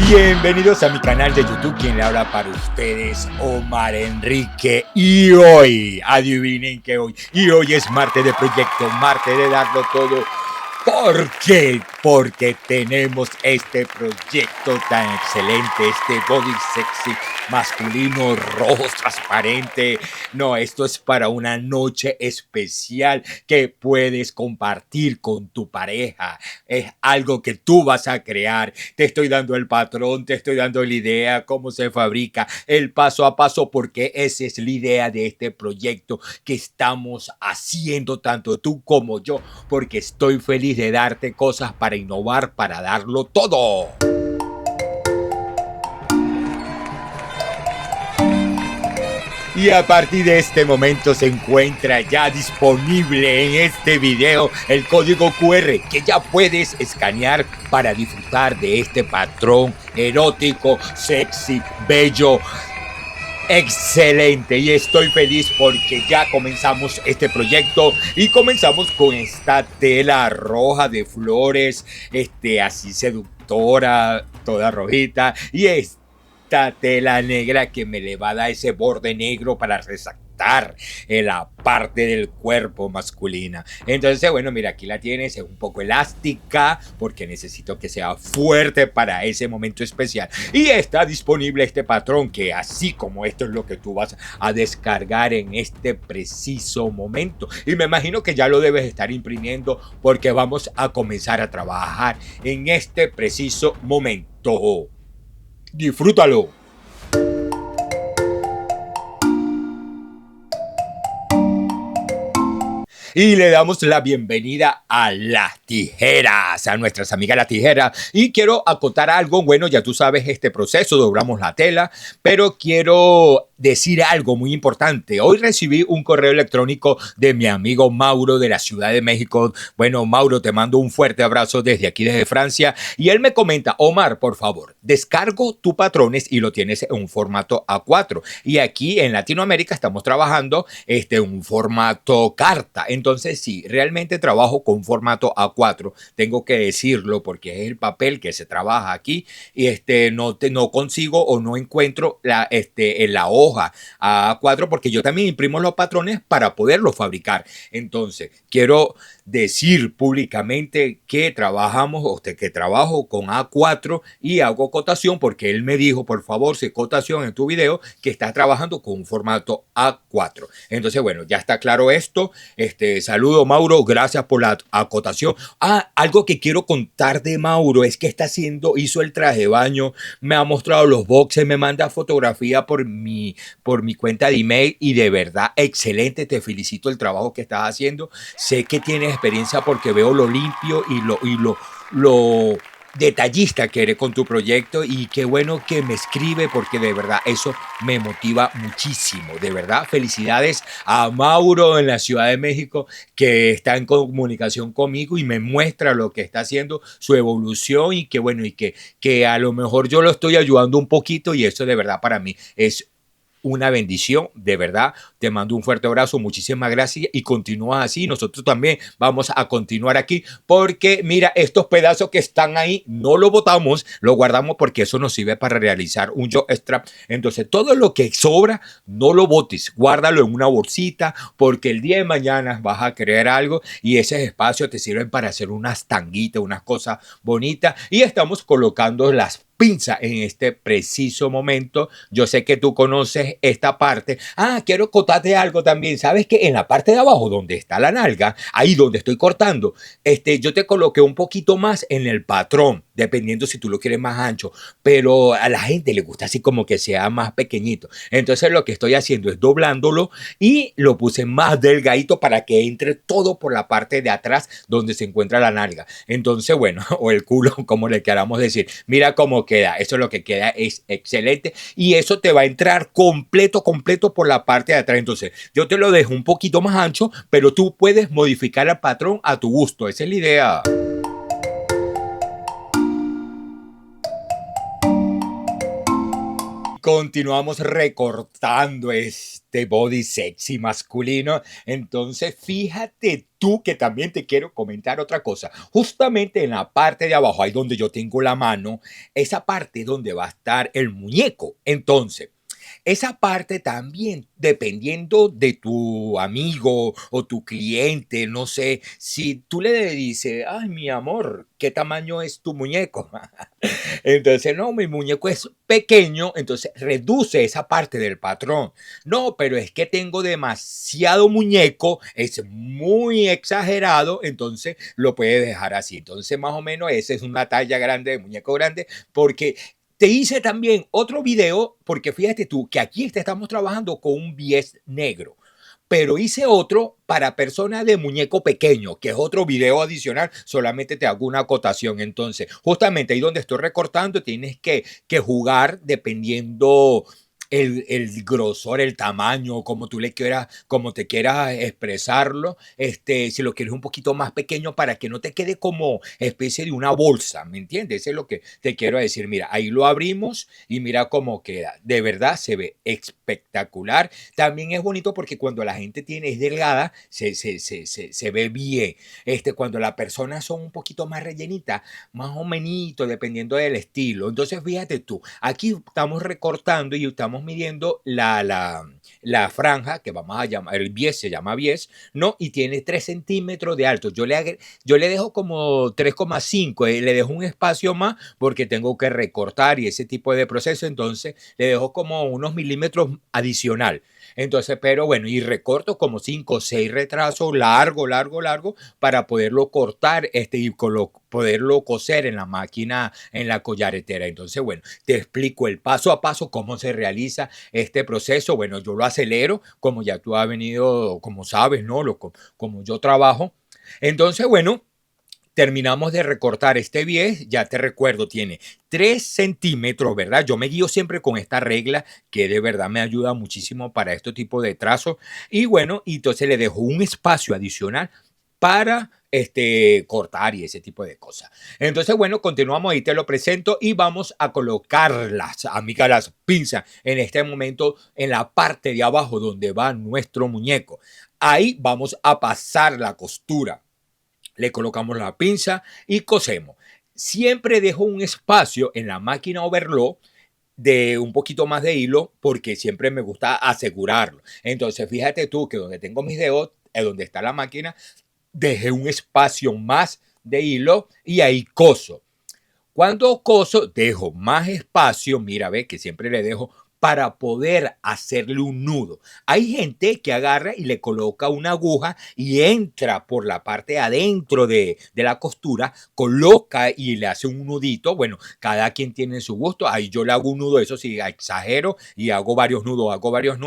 Bienvenidos a mi canal de YouTube, quien le habla para ustedes, Omar Enrique. Y hoy, adivinen que hoy es martes de proyecto, martes de darlo todo. ¿Por qué? Porque tenemos este proyecto tan excelente, este body sexy masculino rojo transparente. No, esto es para una noche especial que puedes compartir con tu pareja. Es algo que tú vas a crear. Te estoy dando el patrón, te estoy dando la idea, cómo se fabrica, el paso a paso, porque esa es la idea de este proyecto que estamos haciendo tanto tú como yo, porque estoy feliz de darte cosas para innovar, para darlo todo. Y a partir de este momento se encuentra ya disponible en este video el código QR que ya puedes escanear para disfrutar de este patrón erótico, sexy, bello, excelente. Y estoy feliz porque ya comenzamos este proyecto y comenzamos con esta tela roja de flores, así seductora, toda rojita, y esta tela negra que me le va a dar ese borde negro para resaltar en la parte del cuerpo masculina. Entonces, bueno, mira, aquí la tienes, es un poco elástica porque necesito que sea fuerte para ese momento especial. Y está disponible este patrón que, así como esto, es lo que tú vas a descargar en este preciso momento. Y me imagino que ya lo debes estar imprimiendo porque vamos a comenzar a trabajar en este preciso momento. Disfrútalo. Y le damos la bienvenida a las tijeras, a nuestras amigas las tijeras. Y quiero acotar algo, bueno, ya tú sabes este proceso, doblamos la tela, pero quiero decir algo muy importante. Hoy recibí un correo electrónico de mi amigo Mauro de la Ciudad de México. Bueno, Mauro, te mando un fuerte abrazo desde aquí, desde Francia. Y él me comenta: Omar, por favor, descargo tus patrones y lo tienes en un formato A4. Y aquí en Latinoamérica estamos trabajando un formato carta. Entonces, sí, realmente trabajo con formato A4. Tengo que decirlo porque es el papel que se trabaja aquí y no consigo o no encuentro en la hoja A4 porque yo también imprimo los patrones para poderlos fabricar. Entonces, quiero decir públicamente que que trabajo con A4 y hago cotación porque él me dijo, por favor, sé cotación en tu video que estás trabajando con un formato A4. Entonces, bueno, ya está claro esto. Saludo, Mauro, gracias por la acotación. Algo que quiero contar de Mauro es que hizo el traje de baño, me ha mostrado los boxes, me manda fotografía por mi cuenta de email y de verdad, excelente, te felicito el trabajo que estás haciendo. Sé que tienes experiencia porque veo lo limpio y lo detallista que eres con tu proyecto y qué bueno que me escribe porque de verdad eso me motiva muchísimo. De verdad, felicidades a Mauro en la Ciudad de México que está en comunicación conmigo y me muestra lo que está haciendo, su evolución y que bueno, y que a lo mejor yo lo estoy ayudando un poquito y eso de verdad para mí es una bendición, de verdad. Te mando un fuerte abrazo, muchísimas gracias y continúa así. Nosotros también vamos a continuar aquí porque mira, estos pedazos que están ahí no lo botamos, lo guardamos porque eso nos sirve para realizar un jock strap. Entonces todo lo que sobra no lo botes, guárdalo en una bolsita porque el día de mañana vas a querer algo y ese espacio te sirven para hacer unas tanguitas, unas cosas bonitas y estamos colocando las pinza en este preciso momento. Yo sé que tú conoces esta parte. Quiero contarte algo también. Sabes que en la parte de abajo donde está la nalga, ahí donde estoy cortando, yo te coloqué un poquito más en el patrón, dependiendo si tú lo quieres más ancho, pero a la gente le gusta así como que sea más pequeñito. Entonces lo que estoy haciendo es doblándolo y lo puse más delgadito para que entre todo por la parte de atrás donde se encuentra la nalga. Entonces, bueno, o el culo, como le queramos decir. Mira cómo queda. Eso es lo que queda, es excelente. Y eso te va a entrar completo por la parte de atrás. Entonces, yo te lo dejo un poquito más ancho, pero tú puedes modificar el patrón a tu gusto. Esa es la idea. continuamos recortando este body sexy masculino. Entonces, fíjate tú que también te quiero comentar otra cosa. Justamente en la parte de abajo, ahí donde yo tengo la mano, esa parte donde va a estar el muñeco. Entonces, esa parte también, dependiendo de tu amigo o tu cliente, no sé, si tú le dices, ay, mi amor, ¿qué tamaño es tu muñeco? Entonces, no, mi muñeco es pequeño, entonces reduce esa parte del patrón. No, pero es que tengo demasiado muñeco, es muy exagerado, entonces lo puedes dejar así. Entonces, más o menos, esa es una talla grande de muñeco grande, porque te hice también otro video, porque fíjate tú que aquí te estamos trabajando con un bies negro, pero hice otro para personas de muñeco pequeño, que es otro video adicional, solamente te hago una acotación. Entonces, justamente ahí donde estoy recortando, tienes que jugar dependiendo el grosor, el tamaño, como tú le quieras, como te quieras expresarlo, si lo quieres un poquito más pequeño para que no te quede como especie de una bolsa, ¿me entiendes? Eso es lo que te quiero decir. Mira, ahí lo abrimos y mira cómo queda. De verdad se ve espectacular. También es bonito porque cuando la gente es delgada, se ve bien. Cuando las personas son un poquito más rellenitas, más o menos, dependiendo del estilo. Entonces, fíjate tú, aquí estamos recortando y estamos midiendo la franja, que vamos a llamar, el bies se llama bies, ¿no? Y tiene 3 centímetros de alto. Yo le dejo como 3,5, le dejo un espacio más porque tengo que recortar y ese tipo de proceso, entonces le dejo como unos milímetros adicional. Entonces, pero bueno, y recorto como 5 o 6 retrasos largo, para poderlo cortar y poderlo coser en la máquina, en la collaretera. Entonces, bueno, te explico el paso a paso cómo se realiza este proceso. Bueno, yo lo acelero, como ya tú has venido, como sabes, ¿no? Como yo trabajo. Entonces, bueno, terminamos de recortar este bies, ya te recuerdo, tiene 3 centímetros, ¿verdad? Yo me guío siempre con esta regla que de verdad me ayuda muchísimo para este tipo de trazos. Y bueno, entonces le dejo un espacio adicional para cortar y ese tipo de cosas. Entonces, bueno, continuamos, ahí te lo presento y vamos a colocar las pinzas en este momento en la parte de abajo donde va nuestro muñeco. Ahí vamos a pasar la costura, le colocamos la pinza y cosemos. Siempre dejo un espacio en la máquina overlock de un poquito más de hilo porque siempre me gusta asegurarlo. Entonces, fíjate tú que donde tengo mis dedos, es donde está la máquina, dejé un espacio más de hilo y ahí coso. Cuando coso, dejo más espacio, mira, ve que siempre le dejo para poder hacerle un nudo. Hay gente que agarra y le coloca una aguja y entra por la parte adentro de la costura, coloca y le hace un nudito. Bueno, cada quien tiene su gusto. Ahí yo le hago un nudo, eso sí, exagero y hago varios nudos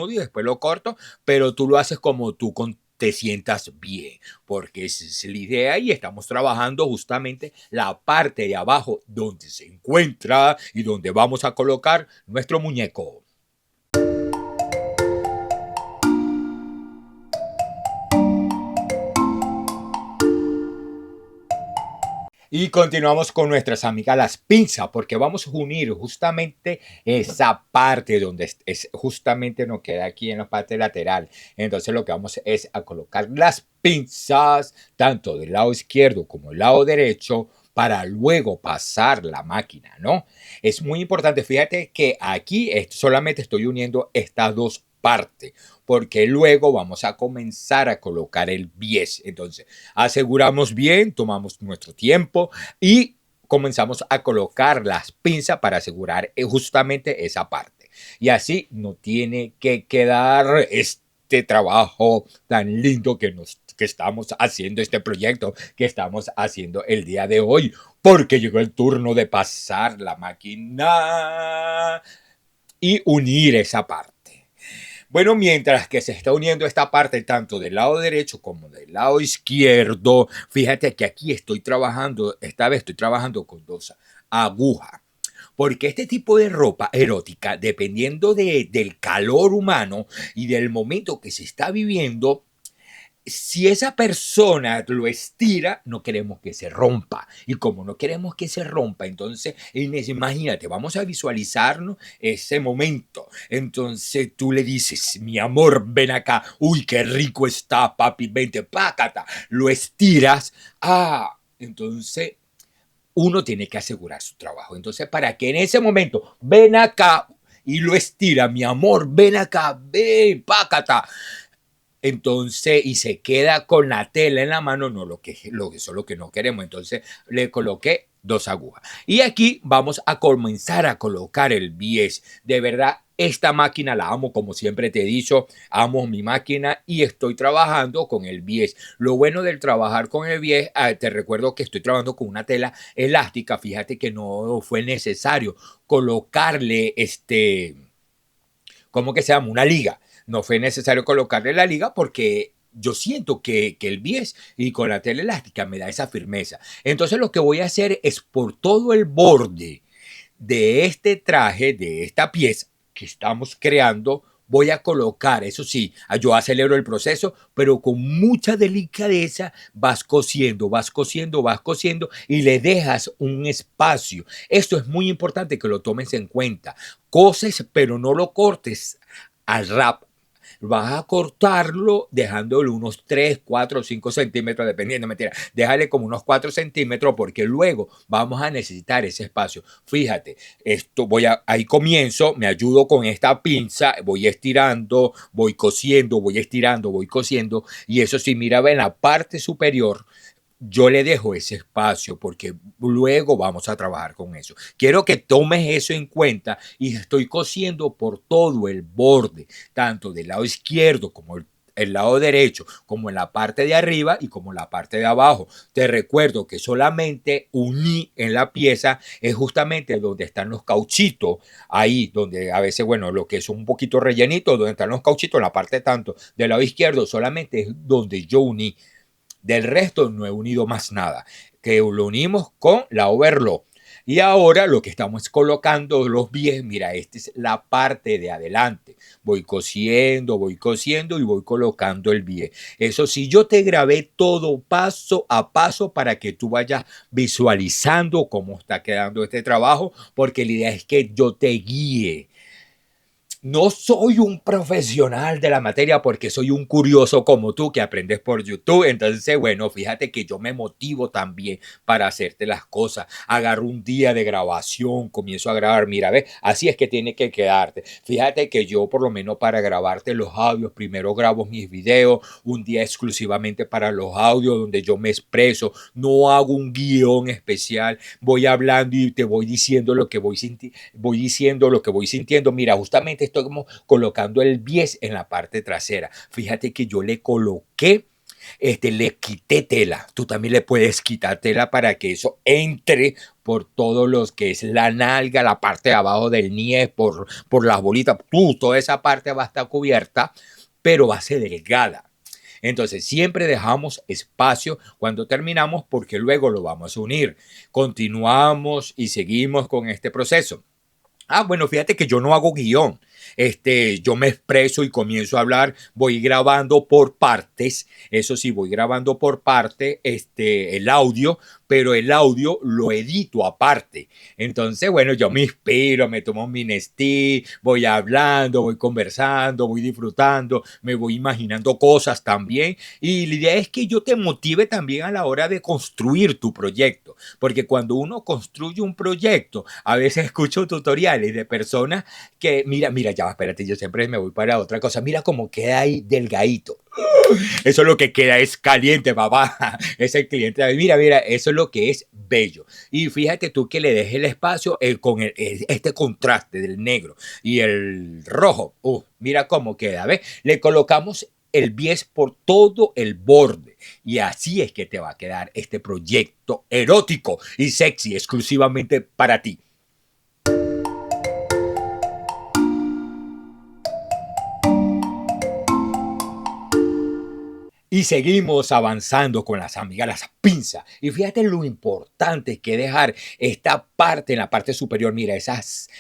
y después lo corto, pero tú lo haces como tú te sientas bien, porque esa es la idea y estamos trabajando justamente la parte de abajo donde se encuentra y donde vamos a colocar nuestro muñeco. Y continuamos con nuestras amigas las pinzas, porque vamos a unir justamente esa parte donde justamente nos queda aquí en la parte lateral. Entonces lo que vamos es a colocar las pinzas tanto del lado izquierdo como del lado derecho para luego pasar la máquina, ¿no? Es muy importante, fíjate que aquí solamente estoy uniendo estas dos partes, porque luego vamos a comenzar a colocar el bies. Entonces, aseguramos bien, tomamos nuestro tiempo y comenzamos a colocar las pinzas para asegurar justamente esa parte. Y así no tiene que quedar trabajo tan lindo que estamos haciendo, este proyecto que estamos haciendo el día de hoy, porque llegó el turno de pasar la máquina y unir esa parte. Bueno, mientras que se está uniendo esta parte tanto del lado derecho como del lado izquierdo, fíjate que aquí estoy trabajando, esta vez estoy trabajando con dos agujas. Porque este tipo de ropa erótica, dependiendo del calor humano y del momento que se está viviendo, si esa persona lo estira, no queremos que se rompa. Y como no queremos que se rompa, entonces, imagínate, vamos a visualizarnos ese momento. Entonces tú le dices, mi amor, ven acá. Uy, qué rico está, papi, vente, pácata. Lo estiras. Entonces uno tiene que asegurar su trabajo. Entonces, para que en ese momento, ven acá y lo estira, mi amor, ven acá, ven, pácata. Entonces, y se queda con la tela en la mano, no eso es lo que no queremos. Entonces, le coloqué 2 agujas. Y aquí vamos a comenzar a colocar el bies. De verdad, esta máquina la amo, como siempre te he dicho, amo mi máquina y estoy trabajando con el bies. Lo bueno del trabajar con el bies, te recuerdo que estoy trabajando con una tela elástica. Fíjate que no fue necesario colocarle ¿cómo que se llama? Una liga. No fue necesario colocarle la liga porque yo siento que el bies y con la tela elástica me da esa firmeza. Entonces lo que voy a hacer es por todo el borde de este traje, de esta pieza que estamos creando, voy a colocar, eso sí, yo acelero el proceso, pero con mucha delicadeza vas cosiendo, vas cosiendo, vas cosiendo y le dejas un espacio. Esto es muy importante que lo tomes en cuenta. Coses, pero no lo cortes al rap. Vas a cortarlo dejándole unos 3, 4, 5 centímetros, dependiendo, mentira. Déjale como unos 4 centímetros porque luego vamos a necesitar ese espacio. Fíjate, ahí comienzo, me ayudo con esta pinza, voy estirando, voy cosiendo, voy estirando, voy cosiendo. Y eso sí, mira, en la parte superior yo le dejo ese espacio porque luego vamos a trabajar con eso. Quiero que tomes eso en cuenta y estoy cosiendo por todo el borde, tanto del lado izquierdo como el lado derecho, como en la parte de arriba y como en la parte de abajo. Te recuerdo que solamente uní en la pieza es justamente donde están los cauchitos, ahí donde a veces, bueno, lo que es un poquito rellenito, donde están los cauchitos en la parte tanto del lado izquierdo, solamente es donde yo uní. Del resto no he unido más nada, que lo unimos con la overlock. Y ahora lo que estamos colocando los pies, mira, esta es la parte de adelante. Voy cosiendo y voy colocando el pie. Eso sí, yo te grabé todo paso a paso para que tú vayas visualizando cómo está quedando este trabajo, porque la idea es que yo te guíe. No soy un profesional de la materia porque soy un curioso como tú que aprendes por YouTube. Entonces, bueno, fíjate que yo me motivo también para hacerte las cosas. Agarro un día de grabación, comienzo a grabar. Mira, ve, así es que tiene que quedarte. Fíjate que yo, por lo menos para grabarte los audios, primero grabo mis videos, un día exclusivamente para los audios donde yo me expreso. No hago un guión especial. Voy hablando y te voy diciendo lo que voy diciendo lo que voy sintiendo. Mira, justamente estoy como colocando el bies en la parte trasera. Fíjate que yo le coloqué, le quité tela. Tú también le puedes quitar tela para que eso entre por todos los que es la nalga, la parte de abajo del nie, por las bolitas. Toda esa parte va a estar cubierta, pero va a ser delgada. Entonces siempre dejamos espacio cuando terminamos porque luego lo vamos a unir. Continuamos y seguimos con este proceso. Bueno, fíjate que yo no hago guión. Yo me expreso y comienzo a hablar, voy grabando por partes, eso sí, voy grabando por parte el audio, pero el audio lo edito aparte. Entonces, bueno, yo me inspiro, me tomo mi Nestí, voy hablando, voy conversando, voy disfrutando, me voy imaginando cosas también. Y la idea es que yo te motive también a la hora de construir tu proyecto, porque cuando uno construye un proyecto, a veces escucho tutoriales de personas que, mira, ya, espérate, yo siempre me voy para otra cosa, mira cómo queda ahí delgadito. Eso es lo que queda, es caliente, papá. Es el cliente. Mira, eso es lo que es bello. Y fíjate tú que le dejes el espacio con este contraste del negro y el rojo. Mira cómo queda, ¿ves? Le colocamos el bies por todo el borde. Y así es que te va a quedar este proyecto erótico y sexy exclusivamente para ti. Y seguimos avanzando con las amigas, las pinzas. Y fíjate lo importante que dejar esta parte en la parte superior. Mira,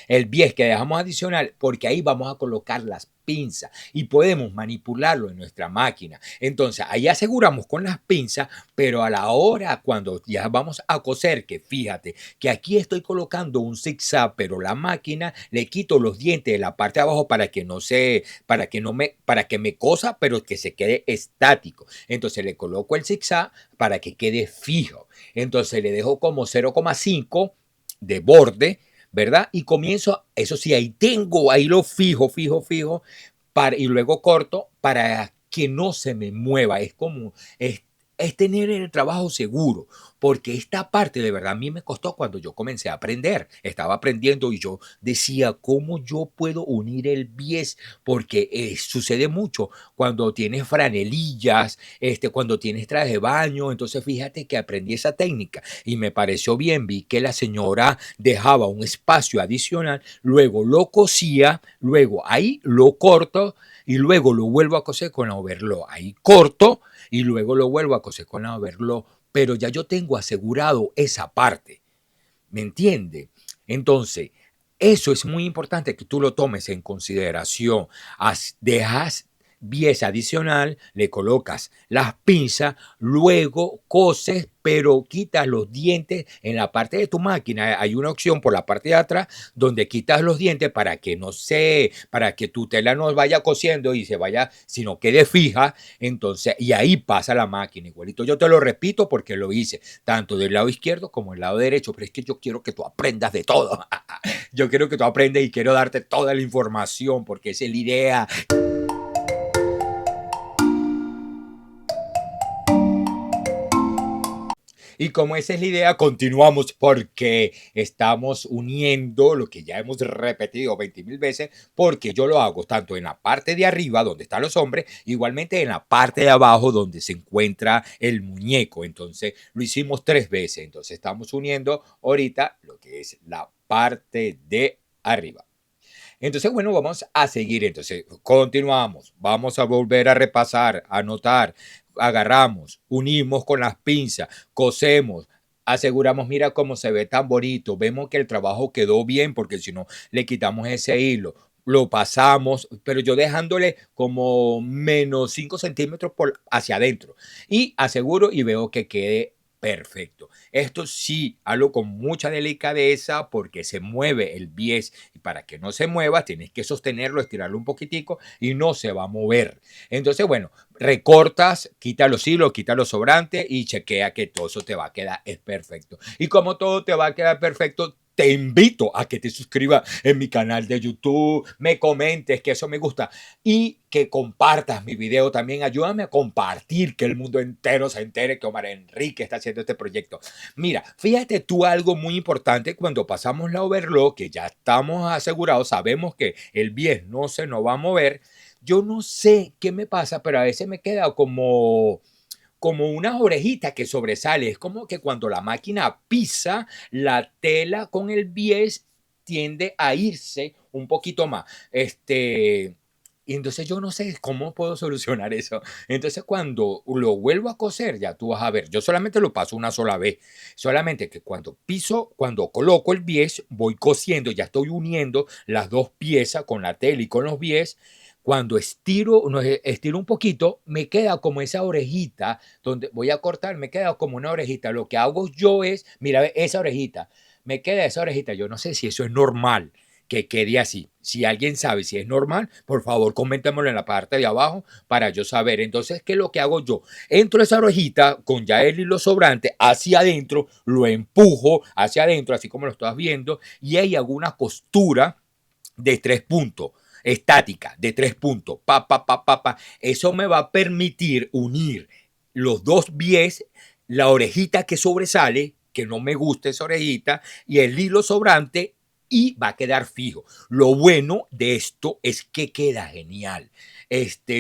el bies que dejamos adicional, porque ahí vamos a colocar las pinza y podemos manipularlo en nuestra máquina. Entonces, ahí aseguramos con las pinzas, pero a la hora cuando ya vamos a coser, que fíjate que aquí estoy colocando un zigzag, pero la máquina le quito los dientes de la parte de abajo para que no se, para que no me, para que me cosa, pero que se quede estático. Entonces le coloco el zigzag para que quede fijo. Entonces le dejo como 0,5 de borde, ¿verdad? Y comienzo, eso sí, ahí tengo, ahí lo fijo, y luego corto para que no se me mueva. Es tener el trabajo seguro, porque esta parte de verdad a mí me costó cuando yo comencé a aprender. Estaba aprendiendo y yo decía, ¿cómo yo puedo unir el bies? Porque sucede mucho cuando tienes franelillas, cuando tienes traje de baño. Entonces fíjate que aprendí esa técnica y me pareció bien. Vi que la señora dejaba un espacio adicional, luego lo cosía, luego ahí lo corto y luego lo vuelvo a coser con la overlock. Ahí corto y luego lo vuelvo a coser con la overlock, pero ya yo tengo asegurado esa parte, ¿me entiende? Entonces, eso es muy importante que tú lo tomes en consideración. Dejas pieza adicional, le colocas las pinzas, luego coses, pero quitas los dientes en la parte de tu máquina. Hay una opción por la parte de atrás donde quitas los dientes para que no se, para que tu tela no vaya cosiendo y se vaya, sino quede fija. Entonces, y ahí pasa la máquina igualito. Yo te lo repito porque lo hice tanto del lado izquierdo como del lado derecho, pero es que yo quiero que tú aprendas de todo. Yo quiero que tú aprendas y quiero darte toda la información porque esa es la idea. Y como esa es la idea, continuamos porque estamos uniendo lo que ya hemos repetido 20,000 veces, porque yo lo hago tanto en la parte de arriba, donde están los hombres, igualmente en la parte de abajo, donde se encuentra el muñeco. Entonces, lo hicimos 3 veces. Entonces, estamos uniendo ahorita lo que es la parte de arriba. Entonces, bueno, vamos a seguir. Entonces, continuamos. Vamos a volver a repasar, a anotar. Agarramos, unimos con las pinzas, cosemos, aseguramos, mira cómo se ve tan bonito. Vemos que el trabajo quedó bien porque si no, le quitamos ese hilo. Lo pasamos, pero yo dejándole como menos 5 centímetros hacia adentro. Y aseguro y veo que quede perfecto. Esto sí, hazlo con mucha delicadeza porque se mueve el bies y para que no se mueva tienes que sostenerlo, estirarlo un poquitico y no se va a mover. Entonces, bueno, recortas, quita los hilos, quita los sobrantes y chequea que todo eso te va a quedar es perfecto. Y como todo te va a quedar perfecto, te invito a que te suscribas en mi canal de YouTube, me comentes que eso me gusta y que compartas mi video también. Ayúdame a compartir, que el mundo entero se entere que Omar Enrique está haciendo este proyecto. Mira, fíjate tú algo muy importante cuando pasamos la overlock, que ya estamos asegurados, sabemos que el bies no se nos va a mover. Yo no sé qué me pasa, pero a veces me queda como unas orejitas que sobresale. Es como que cuando la máquina pisa, la tela con el bies tiende a irse un poquito más. Y entonces yo no sé cómo puedo solucionar eso. Entonces cuando lo vuelvo a coser, ya tú vas a ver, yo solamente lo paso una sola vez. Solamente que cuando piso, cuando coloco el bies, voy cosiendo, ya estoy uniendo las dos piezas con la tela y con los bies. Cuando estiro, no, estiro un poquito, me queda como esa orejita, donde voy a cortar, me queda como una orejita. Lo que hago yo es, mira, esa orejita, me queda esa orejita. Yo no sé si eso es normal que quede así. Si alguien sabe si es normal, por favor, coméntamelo en la parte de abajo para yo saber. Entonces, ¿qué es lo que hago yo? Entro esa orejita con ya el hilo sobrante hacia adentro, lo empujo hacia adentro, así como lo estás viendo, y ahí hago una costura de 3 puntos, estática, de 3 puntos, Eso me va a permitir unir los dos bies, la orejita que sobresale, que no me gusta esa orejita, y el hilo sobrante, y va a quedar fijo. Lo bueno de esto es que queda genial.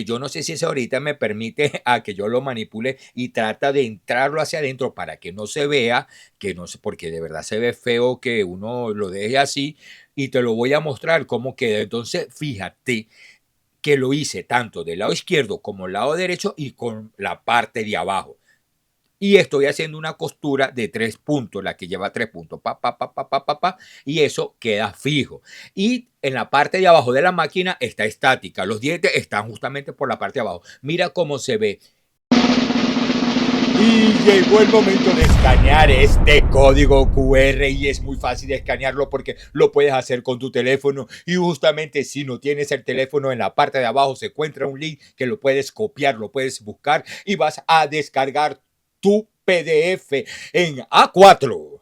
Yo no sé si eso ahorita me permite a que yo lo manipule y trata de entrarlo hacia adentro para que no se vea, que no sé, porque de verdad se ve feo que uno lo deje así y te lo voy a mostrar cómo queda. Entonces, fíjate que lo hice tanto del lado izquierdo como del lado derecho y con la parte de abajo. y estoy haciendo una costura de 3 puntos, la que lleva 3 puntos, y eso queda fijo. Y en la parte de abajo de la máquina está estática, los dientes están justamente por la parte de abajo. Mira cómo se ve. Y llegó el momento de escanear este código QR y es muy fácil de escanearlo porque lo puedes hacer con tu teléfono y justamente si no tienes el teléfono en la parte de abajo se encuentra un link que lo puedes copiar, lo puedes buscar y vas a descargar tu PDF en A4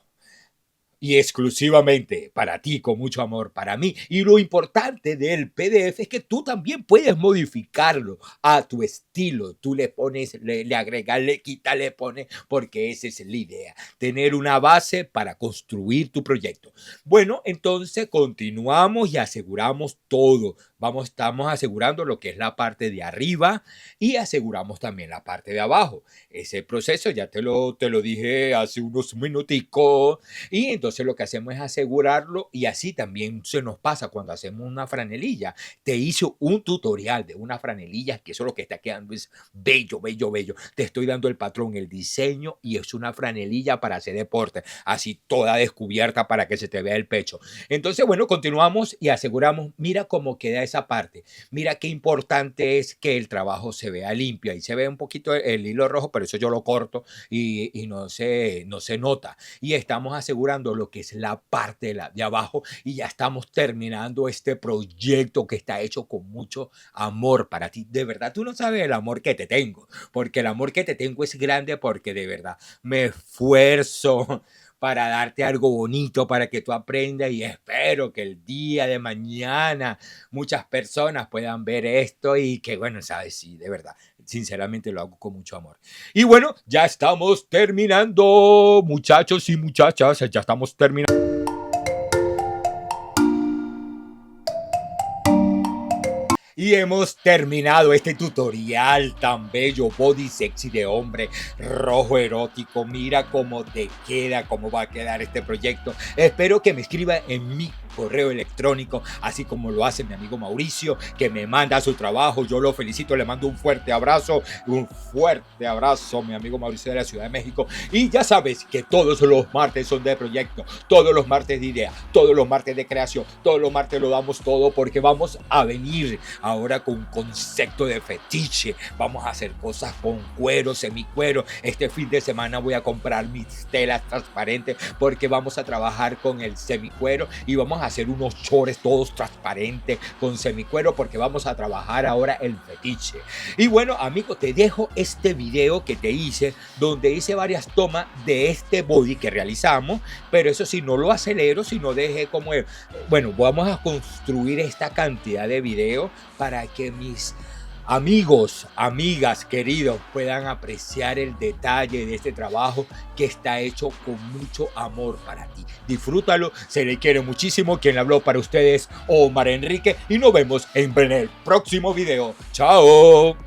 y exclusivamente para ti, con mucho amor, para mí. Y lo importante del PDF es que tú también puedes modificarlo a tu estilo. Tú le pones, le agregas, le quitas, le pones, porque esa es la idea, tener una base para construir tu proyecto. Bueno, entonces continuamos y aseguramos todo. Estamos asegurando lo que es la parte de arriba y aseguramos también la parte de abajo. Ese proceso ya te lo dije hace unos minuticos. Y entonces lo que hacemos es asegurarlo y así también se nos pasa cuando hacemos una franelilla. Te hice un tutorial de una franelilla que eso lo que está quedando es bello, bello, bello. Te estoy dando el patrón, el diseño y es una franelilla para hacer deporte, así toda descubierta para que se te vea el pecho. Entonces, bueno, continuamos y aseguramos, mira cómo queda esa parte. Mira qué importante es que el trabajo se vea limpio. Ahí se ve un poquito el hilo rojo, pero eso yo lo corto y no se nota. Y estamos asegurando lo que es la parte de abajo y ya estamos terminando este proyecto que está hecho con mucho amor para ti. De verdad, tú no sabes el amor que te tengo, porque el amor que te tengo es grande porque de verdad me esfuerzo para darte algo bonito, para que tú aprendas y espero que el día de mañana muchas personas puedan ver esto y que, bueno, sabes, sí, de verdad, sinceramente lo hago con mucho amor. Y bueno, ya estamos terminando, muchachos y muchachas, ya estamos terminando. Y hemos terminado este tutorial tan bello, body sexy de hombre, rojo erótico. Mira cómo te queda, cómo va a quedar este proyecto. Espero que me escriba en mi correo electrónico, así como lo hace mi amigo Mauricio, que me manda su trabajo. Yo lo felicito, le mando un fuerte abrazo, mi amigo Mauricio de la Ciudad de México. Y ya sabes que todos los martes son de proyecto, todos los martes de idea, todos los martes de creación, todos los martes lo damos todo porque vamos a venir ahora con un concepto de fetiche. Vamos a hacer cosas con cuero, semicuero. Este fin de semana voy a comprar mis telas transparentes porque vamos a trabajar con el semicuero y vamos a hacer unos shorts todos transparentes con semicuero porque vamos a trabajar ahora el fetiche. Y bueno, amigo, te dejo este video que te hice donde hice varias tomas de este body que realizamos, pero eso sí, no lo acelero, sino dejé como bueno, vamos a construir esta cantidad de videos para que mis amigos, amigas, queridos puedan apreciar el detalle de este trabajo que está hecho con mucho amor para ti. Disfrútalo, se le quiere muchísimo. Quien habló para ustedes, Omar Enrique, y nos vemos en el próximo video. ¡Chao!